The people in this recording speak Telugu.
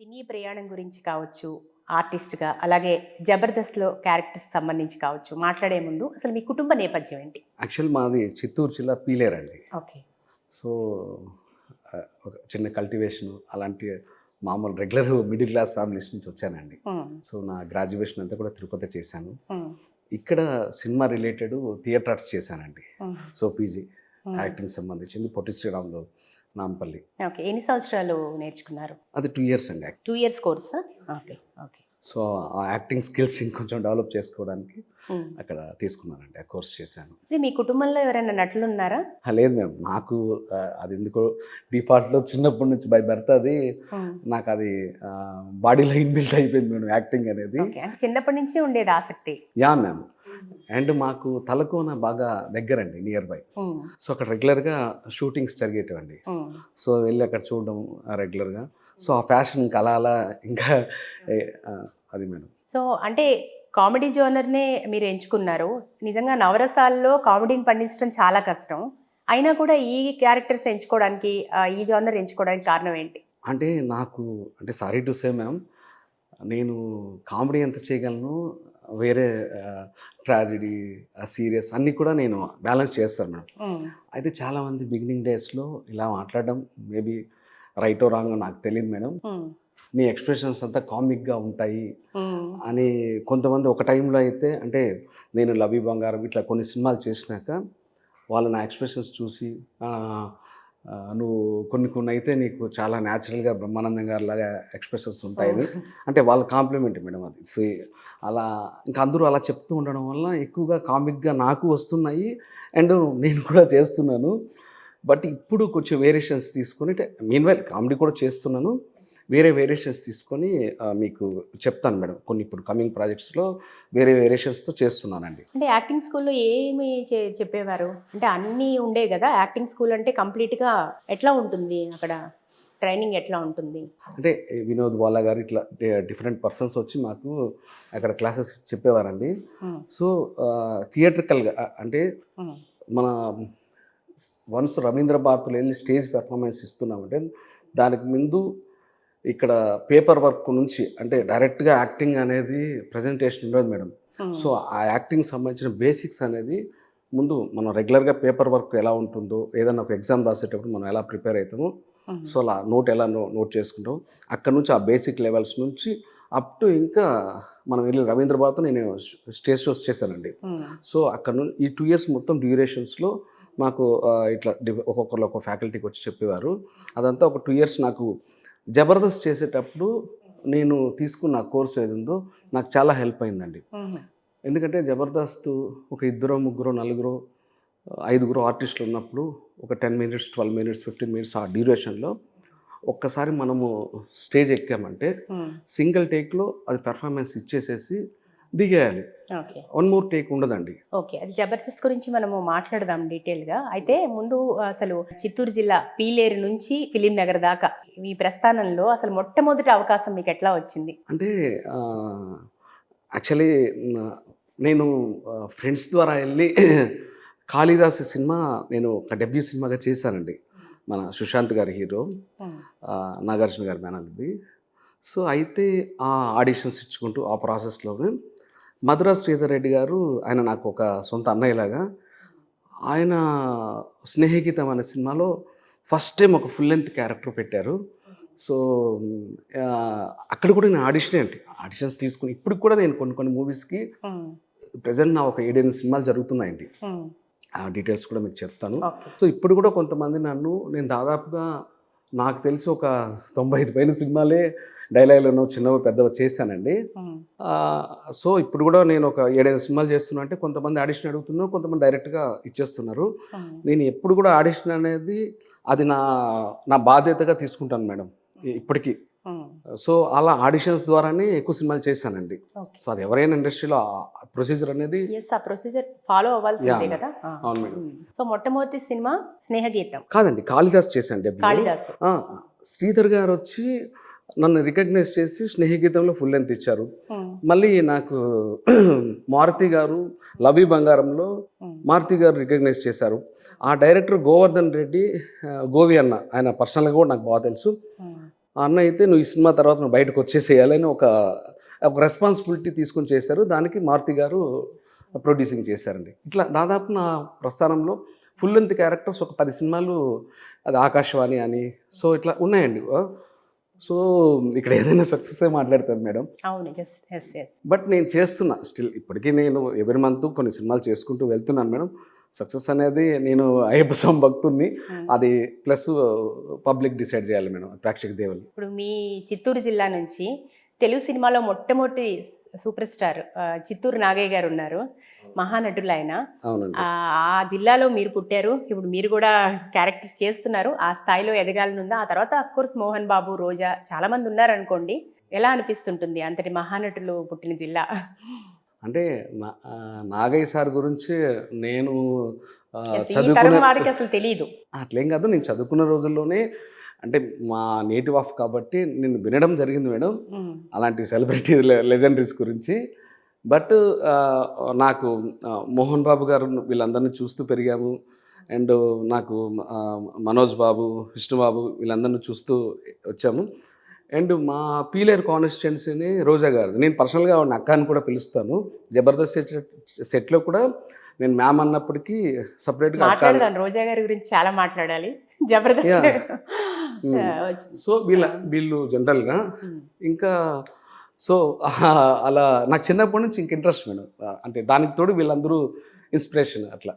సినీ ప్రయాణం గురించి కావచ్చు, ఆర్టిస్ట్‌గా అలాగే 'జబర్దస్త్‌లో' క్యారెక్టర్స్‌కి సంబంధించి కావచ్చు, మాట్లాడే ముందు అసలు మీ కుటుంబ నేపథ్యం ఏంటి? యాక్చువల్ మాది చిత్తూరు జిల్లా పీలేరండి. ఓకే. సో, ఒక చిన్న కల్టివేషను అలాంటి మామూలు రెగ్యులర్ మిడిల్ క్లాస్ ఫ్యామిలీస్ నుంచి వచ్చానండి. హ్మ్. సో, నా గ్రాడ్యుయేషన్ అంతా కూడా తిరుపతి చేశాను. హ్మ్. ఇక్కడ సినిమా రిలేటెడ్ థియేటర్ ఆర్ట్స్ చేశానండి. హ్మ్. సో, పీజీ హ్మ్. యాక్టింగ్ సంబంధించింది పొట్టి శ్రీరాములు నాంపల్లి. ఓకే. ఎన్ని సంవత్సరాలు నేర్చుకున్నారు? అది 2 ఇయర్స్ అండి. 2 ఇయర్స్ కోర్సా? ఓకే. ఓకే. సో, ఆ యాక్టింగ్ స్కిల్స్ ఇంకొంచెం డెవలప్ చేసుకోవడానికి హ్మ్. అక్కడ తీసుకున్నానండి. ఆ కోర్స్ చేశాను. అంటే మీ కుటుంబంలో ఎవరైనా నటులున్నారా? లేదు మ్యామ్. నాకు అది ఎందుకో డిఫాల్ట్‌లో చిన్నప్పటి నుంచి బై బర్త్ అది హ్మ్. నాకది బాడీలో ఇన్‌బిల్ట్ అయిపోయింది మేడం యాక్టింగ్ అనేది. ఓకే. అంటే చిన్నప్పటి నుంచే ఉండేది ఆసక్తి. యాహ్! మ్యామ్. అండ్ మాకు తలకోన బాగా దగ్గరండి నియర్ బై. హ్మ్. సో, అక్కడ రెగ్యులర్‌గా షూటింగ్స్ జరిగేటివండి. హ్మ్. సో, వెళ్ళి అక్కడ చూడడం రెగ్యులర్‌గా. సో, ఆ ప్యాషన్ ఇంకా అలా అలా ఇంకా ఎ అది మేడం. సో, అంటే కామెడీ జోనర్‌నే మీరు ఎంచుకున్నారు. నిజంగా నవరసాల్లో కామెడీని పండించడం చాలా కష్టం. అయినా కూడా ఈ క్యారెక్టర్స్ ఎంచుకోవడానికి ఈ జోనర్ ఎంచుకోవడానికి కారణం ఏంటి? అంటే నాకు అంటే సారీ టు సే మ్యామ్, నేను కామెడీ ఎంత చేయగలను, వేరే ట్రాజెడీ, సీరియస్ అన్నీ కూడా నేను బ్యాలెన్స్ చేస్తాను మేడం. హ్మ్. అయితే చాలామంది బిగినింగ్ డేస్‌లో ఇలా మాట్లాడడం మేబీ రైటో రాంగో నాకు తెలీదు మేడం. హ్మ్. నీ ఎక్స్‌ప్రెషన్స్ అంతా కామిక్‌గా ఉంటాయి హ్మ్. అని కొంతమంది ఒక టైంలో అయితే అంటే నేను 'లవ్ యూ బంగారం' ఇట్లా కొన్ని సినిమాలు చేసినాక వాళ్ళు నా ఎక్స్‌ప్రెషన్స్ చూసి నువ్వు కొన్ని కొన్ని అయితే నీకు చాలా న్యాచురల్‌గా బ్రహ్మానందం గారిలాగా ఎక్స్‌ప్రెషన్స్ ఉంటాయని అంటే వాళ్ళ కాంప్లిమెంట్ మేడం అది. అలా ఇంకా అందరూ అలా చెప్తూ ఉండడం వల్ల ఎక్కువగా కామిక్‌గా నాకు వస్తున్నాయి. అండ్ నేను కూడా చేస్తున్నాను. బట్ ఇప్పుడు కొంచెం వేరియేషన్స్ తీసుకొని అంటే మీన్‌వైల్ కామెడీ కూడా చేస్తున్నాను. వేరే వేరియేషన్స్ తీసుకొని మీకు చెప్తాను మేడం. కొన్ని ఇప్పుడు కమింగ్ ప్రాజెక్ట్స్‌లో వేరే వేరియేషన్స్‌తో చేస్తున్నానండి. అంటే యాక్టింగ్ స్కూల్‌లో ఏమి చెప్పేవారు? అంటే అన్నీ ఉండేవి గదా! యాక్టింగ్ స్కూల్ అంటే కంప్లీట్‌గా ఎట్లా ఉంటుంది అక్కడ? ట్రైనింగ్ ఎట్లా ఉంటుంది? అంటే వినోద్ వాలా గారు ఇట్లా డిఫరెంట్ పర్సన్స్ వచ్చి మాకు అక్కడ క్లాసెస్ చెప్పేవారండి. హ్మ్. సో, థియేట్రికల్‌గా అంటే హ్మ్. మన వన్స్ రవీంద్ర భారతిలో ఎళ్లి స్టేజ్ పెర్ఫార్మన్స్ ఇస్తున్నామంటే దానికి ముందు ఇక్కడ పేపర్ వర్క్ నుంచి అంటే డైరెక్ట్‌గా యాక్టింగ్ అనేది ప్రెజెంటేషన్ ఉండదు మేడం. హ్మ్. సో, ఆ యాక్టింగ్‌కి సంబంధించిన బేసిక్స్ అనేది ముందు మనం రెగ్యులర్‌గా పేపర్ వర్క్ ఎలా ఉంటుందో, ఏదన్నా ఒక ఎగ్జామ్ రాసేటప్పుడు మనం ఎలా ప్రిపేర్ అయితామో, హ్మ్. సో, అలా నోట్ ఎలా నోట్ చేసుకుంటాం. అక్కడి నుంచి ఆ బేసిక్ లెవెల్స్ నుంచి అప్ టు ఇంకా మనం వెళ్ళి రవీంద్ర భారతిలో నేను స్టేజ్ షోస్ చేశానండి. హ్మ్. సో, అక్కడ ఈ 2 ఇయర్స్ మొత్తం డ్యూరేషన్స్‌లో మాకు ఇట్లా ఒక్కొక్కళ్ళు ఒక్కో ఫ్యాకల్టీకి వచ్చి చెప్పేవారు. అదంతా ఒక 2 ఇయర్స్ నాకు జబర్దస్త్ చేసేటప్పుడు నేను తీసుకున్న కోర్స్ ఏదుందో నాకు చాలా హెల్ప్ అయిందండి. హుహు. ఎందుకంటే జబర్దస్త్ ఒక ఇద్దరో, ముగ్గురో, నలుగురో, ఐదుగురు ఆర్టిస్టులు ఉన్నప్పుడు ఒక 10 మినిట్స్, 12 మినిట్స్, 15 మినిట్స్ ఆ డ్యూరేషన్‌లో ఒక్కసారి మనము స్టేజ్ ఎక్కామంటే హ్మ్. సింగిల్ టేక్‌లో అది పెర్ఫార్మన్స్ ఇచ్చేసేసి దిగేయాలి. ఓకే. వన్ మోర్ టేక్ ఉండదండి. ఓకే. అది జబర్దస్త్ గురించి మనము మాట్లాడదాం డీటెయిల్‌గా. అయితే ముందు అసలు చిత్తూరు జిల్లా పీలేరు నుంచి ఫిలిం నగర్ దాకా మీ ప్రస్థానంలో అసలు మొట్టమొదటి అవకాశం మీకెట్లా వచ్చింది? అంటే యాక్చువల్లీ న నేను ఫ్రెండ్స్ ద్వారా ఎళ్లి 'కాళిదాసు' సినిమా నేను ఒక డెబ్యూ సినిమాగా చేశానండి. మన సుశాంత్ గారి హీరో, హ్మ్. నాగార్జున గారి మేనల్లుడి. సో, అయితే ఆ ఆడిషన్స్ ఇచ్చుకుంటూ ఆ ప్రాసెస్‌లోనే మధుర శ్రీధర్ రెడ్డి గారు ఆయన నాకు ఒక సొంత అన్నయ్యలాగా. ఆయన 'స్నేహగీతం' అనే సినిమాలో ఫస్ట్ టైమ్ ఒక ఫుల్ లెంగ్త్ క్యారెక్టర్ పెట్టారు. సో, అక్కడ కూడా నేను ఆడిషనే అండి. ఆడిషన్స్ తీసుకొని ఇప్పటికి కూడా నేను కొన్ని కొన్ని మూవీస్‌కి హ్మ్. ప్రెజెంట్ నా ఒక 7, 8 సినిమాలు జరుగుతున్నాయండి. హ్మ్. ఆ డీటెయిల్స్ కూడా మీకు చెప్తాను. ఓకే. సో, ఇప్పుడు కూడా కొంతమంది నేను దాదాపుగా నాకు తెలిసి ఒక 95 పైన సినిమాలే డైలాగ్‌లను చిన్నవి, పెద్దవి చేశానండి. హ్మ్. ఆహ్, సో, ఇప్పుడు కూడా నేను ఒక 7, 8 సినిమాలు చేస్తున్నా అంటే కొంతమంది ఆడిషన్ అడుగుతున్నారు. కొంతమంది డైరెక్ట్‌గా ఇచ్చేస్తున్నారు. హ్మ్. నేను ఎప్పుడు కూడా ఆడిషన్ అనేది అది నా బాధ్యతగా తీసుకుంటాను మేడం. ఇప్పటికి. హ్మ్. సో, అలా ఆడిషన్స్ ద్వారానే ఎక్కువ సినిమాలు చేశానండి. ఓకే. సో, అది ఎవరైనా ఇండస్ట్రీలో ప్రొసీజర్ అనేది యెస్. ఆ ప్రొసీజర్ ఫాలో అవ్వాల్సిందే యాహ్! గదా! ఆ! అవును మేడం. హ్మ్. సో, మొట్టమొదటి సినిమా 'స్నేహగీతం'. కాదండి. 'కాళిదాస్' చేశాను డెబ్యూ. 'కాళిదాసు'. ఆ! శ్రీధర్ గారొచ్చి నన్ను రికగ్నైజ్ చేసి 'స్నేహగీతంలో' ఫుల్ లెంగ్త్ ఇచ్చారు. హ్మ్. మళ్ళీ నాకు మారుతి గారు 'లవ్ యూ బంగారంలో' హ్మ్. మారుతి గారు రికగ్నైజ్ చేశారు. ఆ డైరెక్టర్ గోవర్ధన్ రెడ్డి, గోవి అన్న ఆయన పర్సనల్‌గా కూడా నాకు బాగా తెలుసు. హ్మ్. ఆ అన్న అయితే నువ్వు ఈ సినిమా తర్వాత నువ్వు బయటకు వచ్చేసేయాలని ఒక ఒక రెస్పాన్సిబిలిటీ తీసుకొని చేశారు. దానికి మారుతి గారు ప్రొడ్యూసింగ్ చేశారండి. ఇట్లా దాదాపు నా ప్రస్థానంలో ఫుల్ లెంత్ క్యారెక్టర్స్ ఒక 10 సినిమాలు, అది ఆకాశవాణి అని, సో ఇట్లా ఉన్నాయండి. సో ఇక్కడ ఏదైనా సక్సెస్సే మాట్లాడతాను మేడం. అవును, జస్ట్ ఎస్ ఎస్. బట్ నేను చేస్తున్నా స్టిల్ ఇప్పటికీ నేను ఎవ్రీ మంత్ కొన్ని సినిమాలు చేసుకుంటూ వెళ్తున్నాను మేడం. సక్సెస్ అనేది నేను అయ్యప్ప స్వామి భక్తుడిని, అది ప్లస్ పబ్లిక్ డిసైడ్ చేయాలి మేడం, ప్రేక్షక దేవులు. ఇప్పుడు మీ చిత్తూరు జిల్లా నుంచి తెలుగు సినిమాలో మొట్టమొదటి సూపర్ స్టార్ చిత్తూరు నాగయ్య గారు ఉన్నారు, మహానటులు ఆయన. అవునండి. ఆ జిల్లాలో మీరు పుట్టారు, ఇప్పుడు మీరు కూడా క్యారెక్టర్స్ చేస్తున్నారు, ఆ స్థాయిలో ఎదగాలని ఉందా? ఆ తర్వాత అఫ్ కోర్స్ మోహన్ బాబు, రోజా చాలా మంది ఉన్నారనుకోండి, ఎలా అనిపిస్తుంటుంది అంతటి మహానటులు పుట్టిన జిల్లా? అంటే నాగయ్య సార్ గురించి నేను Yes, ఈ చదువుకునే తరం వారికి అసలు తెలియదు. అట్లేం కాదు, నేను చదువుకున్న రోజుల్లోనే అంటే మా నేటివ్ ఆఫ్ కాబట్టి నేను వినడం జరిగింది మేడం అలాంటి సెలబ్రిటీ లెజెండరీస్ గురించి. బట్ నాకు మోహన్ బాబు గారు వీళ్ళందరినీ చూస్తూ పెరిగాము. అండ్ నాకు మనోజ్ బాబు, విష్ణు బాబు వీళ్ళందరినీ చూస్తూ వచ్చాము. అండ్ మా పీలేరు కాన్స్టిట్యున్సీని రోజా గారు, నేను పర్సనల్గా ఆవిడ అక్క అని కూడా పిలుస్తాను. జబర్దస్త్ సెట్లో కూడా నేను మ్యామ్ అన్నప్పటికీ సపరేట్గా అక్క. మాట్లాడదాం, రోజా గారి గురించి చాలా మాట్లాడాలి. జబర్దస్త్ సో వీళ్ళు జనరల్గా ఇంకా సో అలా నాకు చిన్నప్పటి నుంచి ఇంక ఇంట్రెస్ట్ మేడం. అంటే దానికి తోడు వీళ్ళందరూ ఇన్స్పిరేషన్ అట్లా.